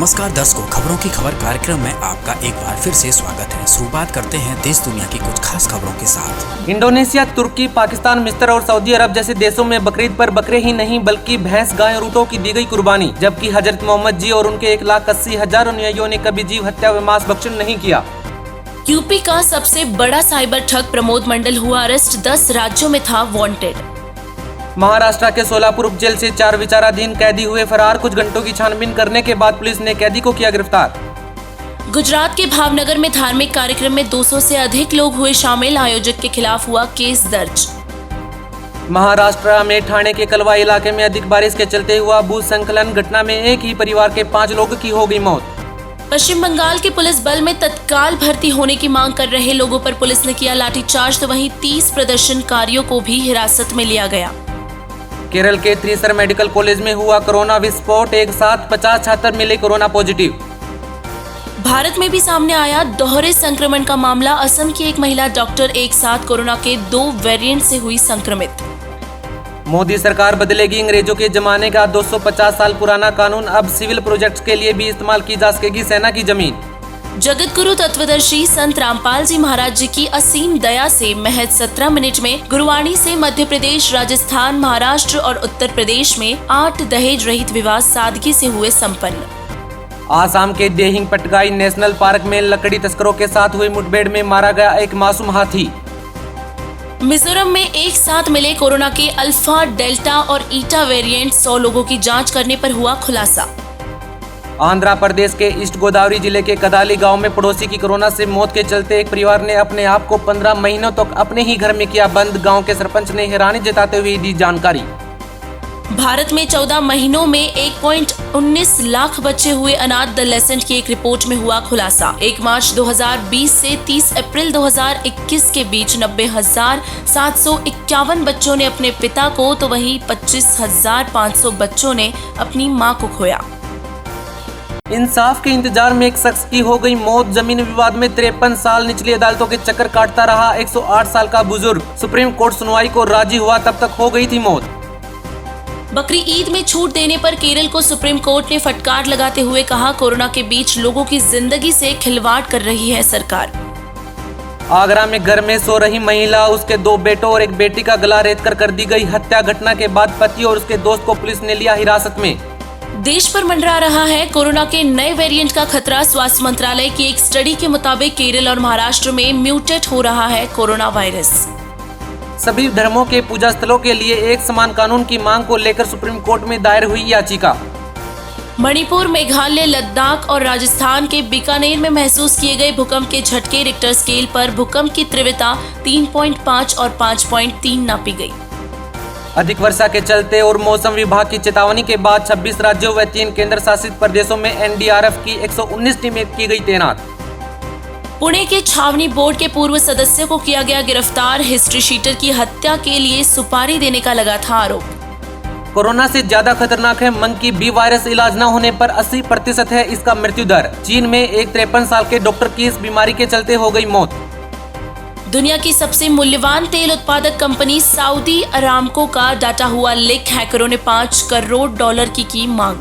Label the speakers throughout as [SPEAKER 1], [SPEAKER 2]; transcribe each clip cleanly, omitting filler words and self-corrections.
[SPEAKER 1] नमस्कार दर्शकों, खबरों की खबर कार्यक्रम में आपका एक बार फिर से स्वागत है। शुरुआत करते हैं देश दुनिया की कुछ खास खबरों के साथ।
[SPEAKER 2] इंडोनेशिया, तुर्की, पाकिस्तान, मिस्र और सऊदी अरब जैसे देशों में बकरीद पर बकरे ही नहीं बल्कि भैंस, गाय और ऊँटों की दी गई कुर्बानी, जबकि हजरत मोहम्मद जी और उनके 1,80,000 अनुयायियों ने कभी जीव हत्या व मांस भक्षण नहीं किया।
[SPEAKER 3] यूपी का सबसे बड़ा साइबर ठग प्रमोद मंडल हुआ अरेस्ट, 10 राज्यों में था वांटेड।
[SPEAKER 2] महाराष्ट्र के सोलापुर उपजेल से 4 विचाराधीन कैदी हुए फरार, कुछ घंटों की छानबीन करने के बाद पुलिस ने कैदी को किया गिरफ्तार।
[SPEAKER 3] गुजरात के भावनगर में धार्मिक कार्यक्रम में 200 से अधिक लोग हुए शामिल, आयोजक के खिलाफ हुआ केस दर्ज।
[SPEAKER 2] महाराष्ट्र में ठाणे के कलवा इलाके में अधिक बारिश के चलते हुआ भूस्खलन, घटना में एक ही परिवार के 5 लोगों की हो गई मौत।
[SPEAKER 3] पश्चिम बंगाल के पुलिस बल में तत्काल भर्ती होने की मांग कर रहे लोगों पर पुलिस ने किया लाठीचार्ज, तो वहीं 30 प्रदर्शनकारियों को भी हिरासत में लिया गया।
[SPEAKER 2] केरल के त्रिसर मेडिकल कॉलेज में हुआ कोरोना विस्फोट, एक साथ 50 छात्र मिले कोरोना पॉजिटिव।
[SPEAKER 3] भारत में भी सामने आया दोहरे संक्रमण का मामला, असम की एक महिला डॉक्टर एक साथ कोरोना के 2 वेरिएंट से हुई संक्रमित।
[SPEAKER 2] मोदी सरकार बदलेगी अंग्रेजों के जमाने का 250 साल पुराना कानून, अब सिविल प्रोजेक्ट्स के लिए भी इस्तेमाल की जा सकेगी सेना की जमीन।
[SPEAKER 3] जगत गुरु तत्वदर्शी संत रामपाल जी महाराज जी की असीम दया से महज 17 मिनट में गुरुवाणी से मध्य प्रदेश, राजस्थान, महाराष्ट्र और उत्तर प्रदेश में 8 दहेज रहित विवाह सादगी से हुए संपन्न।
[SPEAKER 2] आसाम के देहिंग पटकाई नेशनल पार्क में लकड़ी तस्करों के साथ हुई मुठभेड़ में मारा गया एक मासूम हाथी।
[SPEAKER 3] मिजोरम में एक साथ मिले कोरोना के अल्फा, डेल्टा और ईटा वेरिएंट, 100 लोगों की जांच करने पर हुआ खुलासा।
[SPEAKER 2] आंध्र प्रदेश के ईस्ट गोदावरी जिले के कदाली गांव में पड़ोसी की कोरोना से मौत के चलते एक परिवार ने अपने आप को 15 महीनों तक अपने ही घर में किया बंद, गांव के सरपंच ने हैरानी जताते हुए दी जानकारी।
[SPEAKER 3] भारत में 14 महीनों में 1.19 लाख बच्चे हुए अनाथ, द लेसेंट की एक रिपोर्ट में हुआ खुलासा। 1 मार्च 2020 से 30 अप्रैल 2021 के बीच 90,751 बच्चों ने अपने पिता को, तो वहीं 25,500 बच्चों ने अपनी मां को खोया।
[SPEAKER 2] इंसाफ के इंतजार में एक शख्स की हो गई मौत, जमीन विवाद में 53 साल निचली अदालतों के चक्कर काटता रहा 108 साल का बुजुर्ग, सुप्रीम कोर्ट सुनवाई को राजी हुआ तब तक हो गई थी मौत।
[SPEAKER 3] बकरी ईद में छूट देने पर केरल को सुप्रीम कोर्ट ने फटकार लगाते हुए कहा, कोरोना के बीच लोगों की जिंदगी से खिलवाड़ कर रही है सरकार।
[SPEAKER 2] आगरा में घर में सो रही महिला, उसके 2 बेटों और एक बेटी का गला रेतकर कर दी गई हत्या, घटना के बाद पति और उसके दोस्त को पुलिस ने लिया हिरासत में।
[SPEAKER 3] देश पर मंडरा रहा है कोरोना के नए वेरिएंट का खतरा, स्वास्थ्य मंत्रालय की एक स्टडी के मुताबिक केरल और महाराष्ट्र में म्यूटेट हो रहा है कोरोना वायरस।
[SPEAKER 2] सभी धर्मों के पूजा स्थलों के लिए एक समान कानून की मांग को लेकर सुप्रीम कोर्ट में दायर हुई याचिका।
[SPEAKER 3] मणिपुर, मेघालय, लद्दाख और राजस्थान के बीकानेर में महसूस किए गए भूकंप के झटके, रिक्टर स्केल पर भूकंप की तीव्रता 3.5 और 5.3 नापी गई।
[SPEAKER 2] अधिक वर्षा के चलते और मौसम विभाग की चेतावनी के बाद 26 राज्यों व 3 केंद्र शासित प्रदेशों में एनडीआरएफ की 119 टीमें की गई तैनात।
[SPEAKER 3] पुणे के छावनी बोर्ड के पूर्व सदस्य को किया गया गिरफ्तार, हिस्ट्री शीटर की हत्या के लिए सुपारी देने का लगा था आरोप।
[SPEAKER 2] कोरोना से ज्यादा खतरनाक है मंकी बी वायरस, इलाज न होने पर 80% है इसका मृत्यु दर। चीन में एक 53 साल के डॉक्टर की इस बीमारी के चलते हो गई मौत।
[SPEAKER 3] दुनिया की सबसे मूल्यवान तेल उत्पादक कंपनी सऊदी अरामको का डाटा हुआ लीक, हैकरों ने $5 करोड़ की मांग।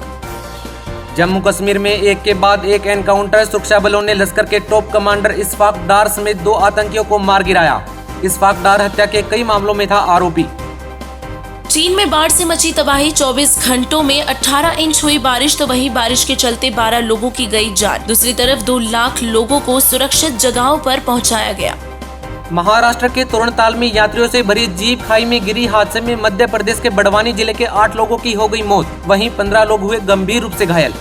[SPEAKER 2] जम्मू कश्मीर में एक के बाद एक एनकाउंटर, सुरक्षा बलों ने लश्कर के टॉप कमांडर इशफाक डार समेत 2 आतंकियों को मार गिराया। इशफाक डार हत्या के कई मामलों में था आरोपी।
[SPEAKER 3] चीन में बाढ़ से मची तबाही, 24 घंटों में 18 इंच हुई बारिश, तो वहीं बारिश के चलते 12 लोगों की गई जान। दूसरी तरफ 2 लाख लोगों को सुरक्षित जगहों पर पहुंचाया गया।
[SPEAKER 2] महाराष्ट्र के तोरणताल में यात्रियों से भरी जीप खाई में गिरी, हादसे में मध्य प्रदेश के बड़वानी जिले के 8 लोगों की हो गई मौत, वहीं 15 लोग हुए गंभीर रूप से घायल।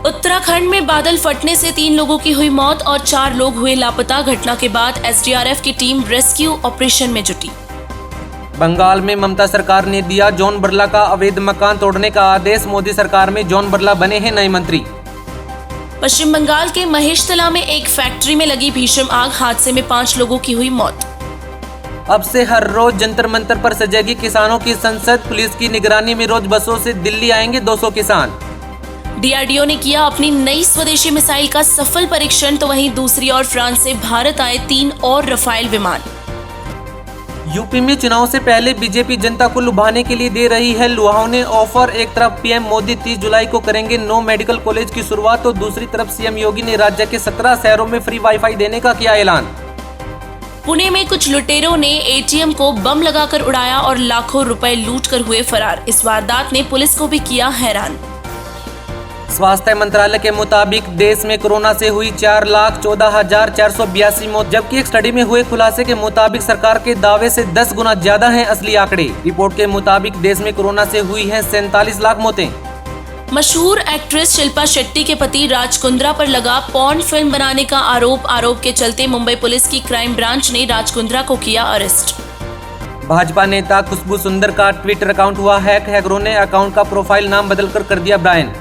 [SPEAKER 3] उत्तराखंड में बादल फटने से 3 लोगों की हुई मौत और 4 लोग हुए लापता, घटना के बाद एसडीआरएफ की टीम रेस्क्यू ऑपरेशन में जुटी।
[SPEAKER 2] बंगाल में ममता सरकार ने दिया जॉन बिरला का अवैध मकान तोड़ने का आदेश, मोदी सरकार में जॉन बिरला बने हैं नए मंत्री।
[SPEAKER 3] पश्चिम बंगाल के महेशतला में एक फैक्ट्री में लगी भीषण आग, हादसे में 5 लोगों की हुई मौत।
[SPEAKER 2] अब से हर रोज जंतर मंतर पर सजेगी किसानों की संसद, पुलिस की निगरानी में रोज बसों से दिल्ली आएंगे 200 किसान।
[SPEAKER 3] डीआरडीओ ने किया अपनी नई स्वदेशी मिसाइल का सफल परीक्षण, तो वहीं दूसरी ओर फ्रांस से भारत आए 3 और रफाल विमान।
[SPEAKER 2] यूपी में चुनाव से पहले बीजेपी जनता को लुभाने के लिए दे रही है लुभावने ऑफर। एक तरफ पीएम मोदी 30 जुलाई को करेंगे 9 मेडिकल कॉलेज की शुरुआत, तो दूसरी तरफ सीएम योगी ने राज्य के 17 शहरों में फ्री वाईफाई देने का किया ऐलान।
[SPEAKER 3] पुणे में कुछ लुटेरों ने एटीएम को बम लगाकर उड़ाया और लाखों रुपए लूटकर हुए फरार। इस वारदात ने पुलिस को भी किया हैरान।
[SPEAKER 2] स्वास्थ्य मंत्रालय के मुताबिक देश में कोरोना से हुई 4,14,482 मौत, जबकि एक स्टडी में हुए खुलासे के मुताबिक सरकार के दावे से 10 गुना ज्यादा हैं असली आंकड़े। रिपोर्ट के मुताबिक देश में कोरोना से हुई हैं 47 लाख मौतें।
[SPEAKER 3] मशहूर एक्ट्रेस शिल्पा शेट्टी के पति राज कुंद्रा पर लगा पॉर्न फिल्म बनाने का आरोप के चलते मुंबई पुलिस की क्राइम ब्रांच ने राज कुंद्रा को किया अरेस्ट।
[SPEAKER 2] भाजपा नेता खुशबू सुंदर का ट्विटर अकाउंट हुआ हैक। हैकरों ने अकाउंट का प्रोफाइल नाम बदलकर कर दिया ब्रायन।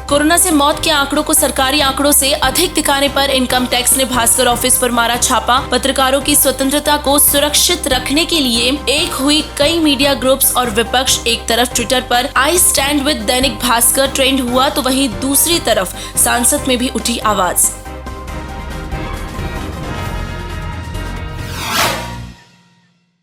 [SPEAKER 3] कोरोना से मौत के आंकड़ों को सरकारी आंकड़ों से अधिक दिखाने पर इनकम टैक्स ने भास्कर ऑफिस पर मारा छापा। पत्रकारों की स्वतंत्रता को सुरक्षित रखने के लिए एक हुई कई मीडिया ग्रुप्स और विपक्ष। एक तरफ ट्विटर पर I stand with Dainik Bhaskar trend हुआ, तो वहीं दूसरी तरफ सांसद में भी उठी आवाज।